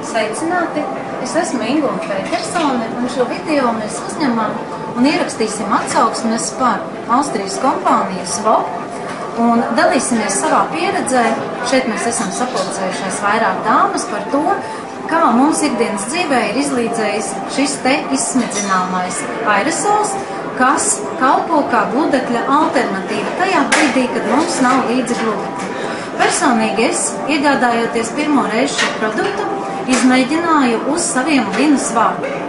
Sveicināti! Es esmu Ingūna Petersone, un šo video mēs uzņemam un ierakstīsim atsauksmes par Austrijas kompāniju SWOP un dalīsimies savā pieredzē. Šeit mēs esam sapulcējušies vairāk dāmas par to, kā mums ikdienas dzīvē ir izlīdzējis šis te izsmidzināmais aerosols, kas kalpo kā gludekļa alternatīva tajā brīdī, kad mums nav līdzi gludekļa. Personīgi es, iegādājoties pirmo reizi šo produktu, izmēģināju uz saviem linas vārkiem,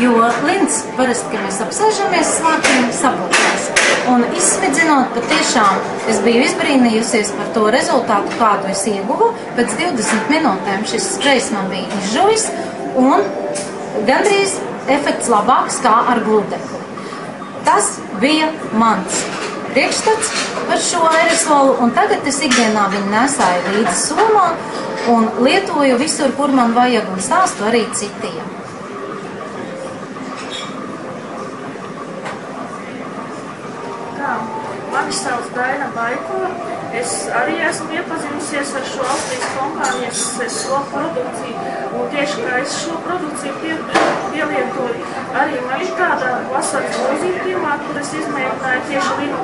jo lins parasti, kad mēs apsēžamies svārkiem, sapulcēs. Un izsmidzinot, patiešām es biju izbrīnījusies par to rezultātu, kādu es ieguvu. Pēc 20 minūtēm šis sprejs man bija izžuvis un gandrīz efekts labāks kā ar gludekli. Tas bija mans priekšstats par šo aerosolu, un tagad es ikdienā viņu nesāju līdzi somā un lietoju visur, kur man vajag, un stāstu arī citiem. Mani sauc Daina Baiko. Es arī esmu iepazinusies ar šo Austrijas kompānijas SWOP produkciju, un tieši kā es šo produkciju pielietoju, arī man ir tāda vasaras grozīta pirmā, kur es izmēģināju tieši linu,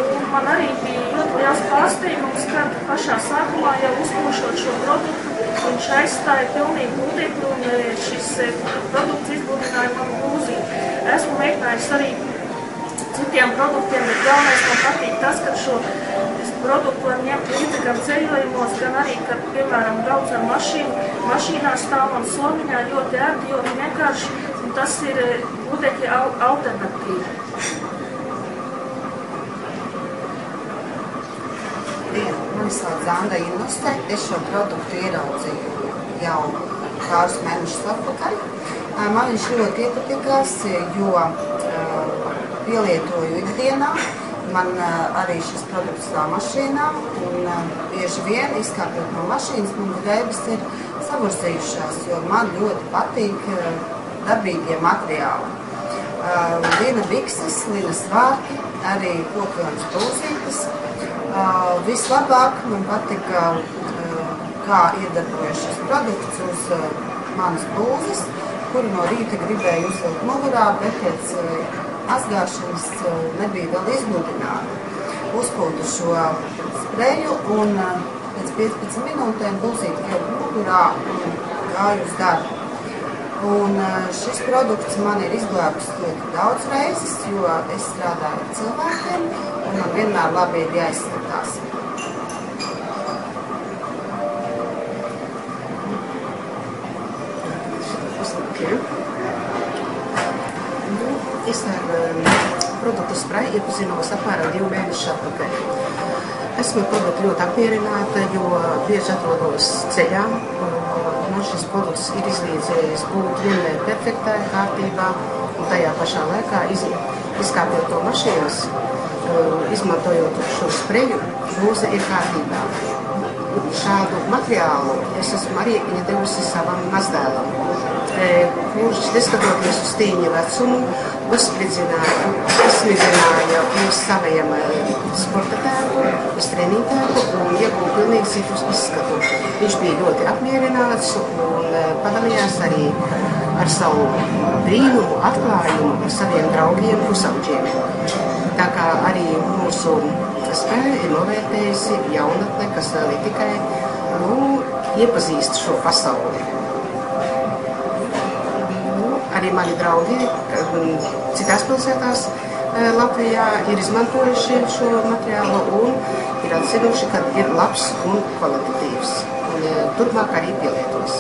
un man arī bija ļoti liels pārsteigums, kad pašā sākumā jau uzkošot šo produktu, viņš aizstāja pilnīgi gludekli, un šis produkts izgludināja manu blūzīti. Esmu mēģinājis arī citiem produktiem, bet galvenais man patīk tas, ka šo produktu var ņemt līdzi gan ceļojumos, gan arī, kad, piemēram, brauc ar mašīnu, mašīnā stāv un somiņā ļoti ērti, ļoti vienkārši, un tas ir gludekļa alternatīva. Mani sauc Zanda Inliste. Es šo produktu ieraudzīju jau pāris mēnešus atpakaļ. Man viņš ļoti iepatikās, jo pielietoju ikdienā. Man arī šis produkts stāv mašīnā, un bieži vien, izkāpjot no mašīnas, man drēbes ir saburzījušās, jo man ļoti patīk dabīgie materiāli. Lina bikses, linas vārki, arī kokvilnas blūzītes. Vislabāk man patika, kā iedarbojas šis produkts uz manas blūzes, kuru no rīta gribēju uzvilkt mugurā, bet pēc mazgāšanas nebija vēl izgludināta. Uzpūtu šo spreju un pēc 15 minūtēm blūzīti ievu mugurā un gāju uz darbu. Un šis produkts man ir izglābis ļoti daudz reizes, jo es strādāju ar cilvēkiem un man vienmēr labi ir jāizskatās. Es ar produktu spreju iepazinos apmēram 2 mēnešus atpakaļ. Esmu produktu ļoti apmierināta, jo bieži atrodos ceļā. Man šis produkts ir izlīdzējis būt vienmēr perfektā kārtībā, un tajā pašā laikā izkāpjot no mašīnas, izmantojot šo spreju, blūze ir kārtībā. Šādu materiālu es esmu arī iedevusi savam mazdēlam, kurš, neskatoties uz tīņa vecumu, izsmidzināja uz saviem sporta tēku, uz treniņu tēku un iegūja pilnīgi citus izskatu. Viņš bija ļoti apmierināts un padalījās arī ar savu brīnumu, atklājumu ar saviem draugiem, pusauģiem. Tā kā arī mūsu spēle ir novērtējusi jaunatne, kas vēl ir tikai iepazīst šo pasauli. Arī mani draugi citās pilsētās Latvijā ir izmantojuši šo materiālu un ir atzinuši, ka ir labs un kvalitatīvs. Un turpmāk arī pielietos.